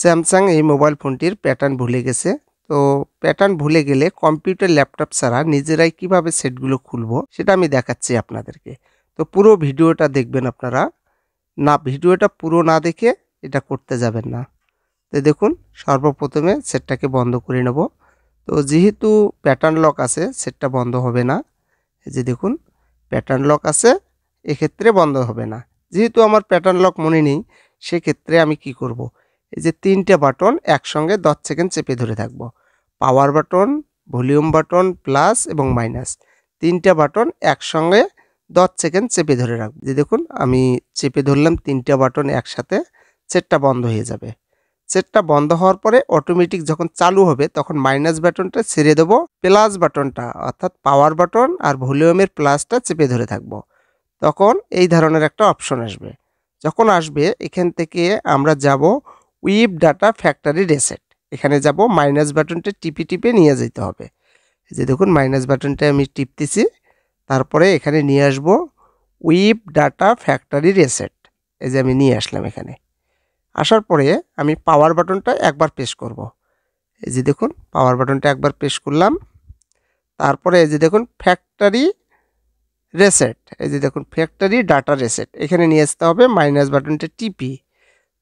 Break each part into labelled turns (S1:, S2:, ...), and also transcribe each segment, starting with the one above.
S1: Samsung এই mobile ফোনটির pattern ভুলে গেছে। তো প্যাটার্ন ভুলে গেলে কম্পিউটার ল্যাপটপ ছাড়া নিজেরাই কিভাবে সেটগুলো খুলবো সেটা আমি দেখাচ্ছি আপনাদেরকে। তো পুরো ভিডিওটা দেখবেন আপনারা। ভিডিওটা পুরো না দেখে এটা করতে যাবেন না। তো দেখুন, সর্বপ্রথমে সেটটাকে বন্ধ করে নেব। তো যেহেতু প্যাটার্ন লক আছে সেটটা বন্ধ হবে না। এই যে দেখুন, প্যাটার্ন লক আছে, এক্ষেত্রে বন্ধ হবে না। যেহেতু আমার প্যাটার্ন লক মনে নেই, সেক্ষেত্রে আমি কি করব, এই যে 3টে বাটন একসঙ্গে 10 সেকেন্ড চেপে ধরে থাকব। Power button, volume button, plus এবং মাইনাস, 3টে বাটন একসঙ্গে 10 সেকেন্ড চেপে ধরে রাখব। যে দেখুন, আমি চেপে ধরলাম 3টে বাটন একসাথে, সেটটা বন্ধ হয়ে যাবে। সেটটা বন্ধ হওয়ার পরে অটোমেটিক যখন চালু হবে তখন মাইনাস বাটনটা ছেড়ে দেবো, প্লাস বাটনটা অর্থাৎ পাওয়ার বাটন আর ভলিউমের প্লাসটা চেপে ধরে থাকবো। তখন এই ধরনের একটা অপশন আসবে। যখন আসবে এখান থেকে আমরা যাব উইপ ডাটা ফ্যাক্টরি রিসেট, এখানে যাব, মাইনাস বাটনটা টিপে টিপে নিয়ে যেতে হবে। এই যে দেখুন, মাইনাস বাটনটা আমি টিপতেছি, তারপরে এখানে নিয়ে আসব উইপ ডাটা ফ্যাক্টরি রিসেট। এই যে আমি নিয়ে আসলাম এখানে। আসার পরে আমি পাওয়ার বাটনটা একবার প্রেস করব। এই যে দেখুন, পাওয়ার বাটনটা একবার প্রেস করলাম, তারপরে এই যে দেখুন ফ্যাক্টরি রিসেট, এই যে দেখুন ফ্যাক্টরি ডাটা রিসেট, এখানে নিয়ে আসতে হবে। মাইনাস বাটনটা টিপি,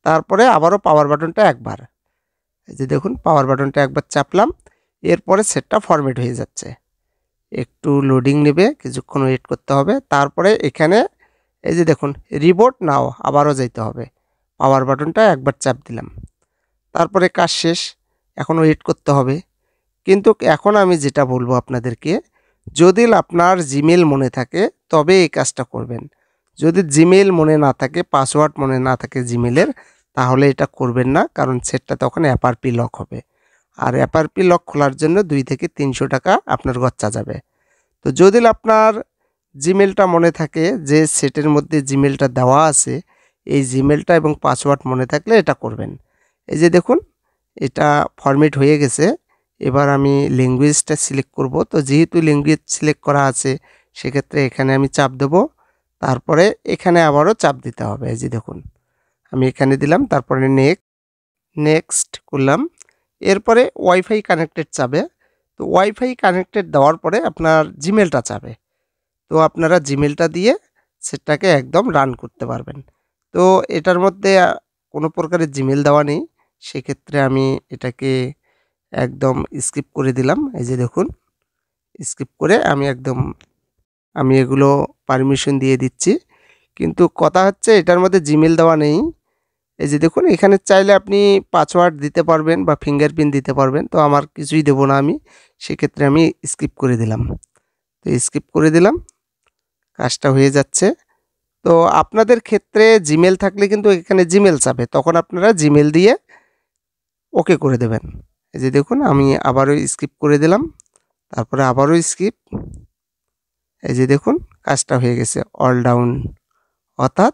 S1: তারপরে আবারও পাওয়ার বাটনটা একবার, এই যে দেখুন পাওয়ার বাটনটা একবার চাপলাম, এরপরে সেটটা ফরম্যাট হয়ে যাচ্ছে। একটু লোডিং নেবে, কিছুক্ষণ ওয়েট করতে হবে। তারপরে এখানে এই যে দেখুন রিবোট নাও, আবারও যেতে হবে। পাওয়ার বাটনটা একবার চাপ দিলাম, তারপরে কাজ শেষ। এখন ওয়েট করতে হবে। কিন্তু এখন আমি যেটা বলবো আপনাদেরকে, যদি আপনার জিমেল মনে থাকে তবে এই কাজটা করবেন। যদি জিমেল মনে না থাকে, পাসওয়ার্ড মনে না থাকে জিমেলের, তাহলে এটা করবেন না, কারণ সেটটা তখন অ্যাপারপি লক হবে। আর অ্যাপারপি লক খোলার জন্য 2 থেকে 300 টাকা আপনার খরচা যাবে। তো যদি আপনার জিমেলটা মনে থাকে, যে সেটের মধ্যে জিমেলটা দেওয়া আছে, এই জিমেলটা এবং পাসওয়ার্ড মনে থাকলে এটা করবেন। এই যে দেখুন, এটা ফরম্যাট হয়ে গেছে। এবার আমি ল্যাঙ্গুয়েজটা সিলেক্ট করব। তো যেহেতু ল্যাঙ্গুয়েজ সিলেক্ট করা আছে, সেক্ষেত্রে এখানে আমি চাপ দেব, তারপরে এখানে আবারও চাপ দিতে হবে। এই যে দেখুন, আমি এখানে দিলাম, তারপরে নেক্সট করলাম। এরপরে ওয়াইফাই কানেক্টেড চাবে। তো ওয়াইফাই কানেক্টেড দেওয়ার পরে আপনার জিমেলটা চাবে। তো আপনারা জিমেলটা দিয়ে সেটাকে একদম রান করতে পারবেন। তো এটার মধ্যে কোনো প্রকারের জিমেল দেওয়া নেই, সেক্ষেত্রে আমি এটাকে একদম স্কিপ করে দিলাম। এই যে দেখুন, স্কিপ করে আমি এগুলো পারমিশন দিয়ে দিচ্ছি। কিন্তু কথা হচ্ছে এটার মধ্যে জিমেল দেওয়া নেই। এই যে দেখুন, এখানে চাইলে আপনি পাসওয়ার্ড দিতে পারবেন বা ফিঙ্গারপ্রিন্ট দিতে পারবেন। তো আমার কিছুই দেব না আমি, সেক্ষেত্রে আমি স্কিপ করে দিলাম। তো স্কিপ করে দিলাম, কাজটা হয়ে যাচ্ছে। তো আপনাদের ক্ষেত্রে জিমেল থাকলে কিন্তু এখানে জিমেল চাবে, তখন আপনারা জিমেল দিয়ে ওকে করে দেবেন। এই যে দেখুন, আমি আবারও স্কিপ করে দিলাম, তারপরে আবারও স্কিপ। এই যে দেখুন, কাজটা হয়ে গেছে অল ডাউন, অর্থাৎ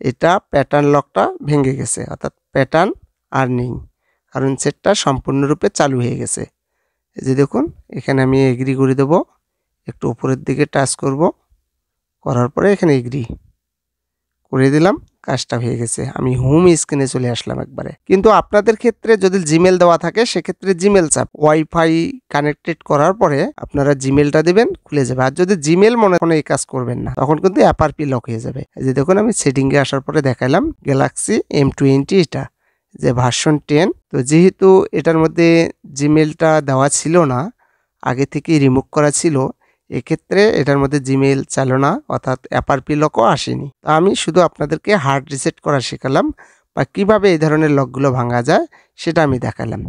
S1: এটা প্যাটার্ন লকটা ভেঙে গেছে, অর্থাৎ প্যাটার্ন আর নেই, কারণ সেটটা সম্পূর্ণরূপে চালু হয়ে গেছে। এই যে দেখুন, এখানে আমি এগ্রি করে দেব, একটু উপরের দিকে টাচ করব, করার পরে এখানে এগ্রি করে দিলাম, কাজটা হয়ে গেছে। আমি হোম স্ক্রিনে চলে আসলাম একবারে। কিন্তু আপনাদের ক্ষেত্রে যদি জিমেল দেওয়া থাকে, সেক্ষেত্রে জিমেল চাপ, ওয়াইফাই কানেক্টেড করার পরে আপনারা জিমেলটা দেবেন, খুলে যাবে। আর যদি জিমেল মনে কোনো এই কাজ করবেন না, তখন কিন্তু অ্যাপারপি লক হয়ে যাবে। এই যে দেখুন, আমি সেটিংয়ে আসার পরে দেখালাম গ্যালাক্সি M20, এটা যে ভার্সন 10। তো যেহেতু এটার মধ্যে জিমেলটা দেওয়া ছিল না, আগে থেকেই রিমুভ করা ছিল, এক্ষেত্রে এটার মধ্যে জিমেল চালো না, অর্থাৎ অ্যাপারপি লকও আসেনি। তো আমি শুধু আপনাদেরকে হার্ড রিসেট করা শেখালাম, বা কিভাবে এই ধরনের লকগুলো ভাঙা যায় সেটা আমি দেখালাম।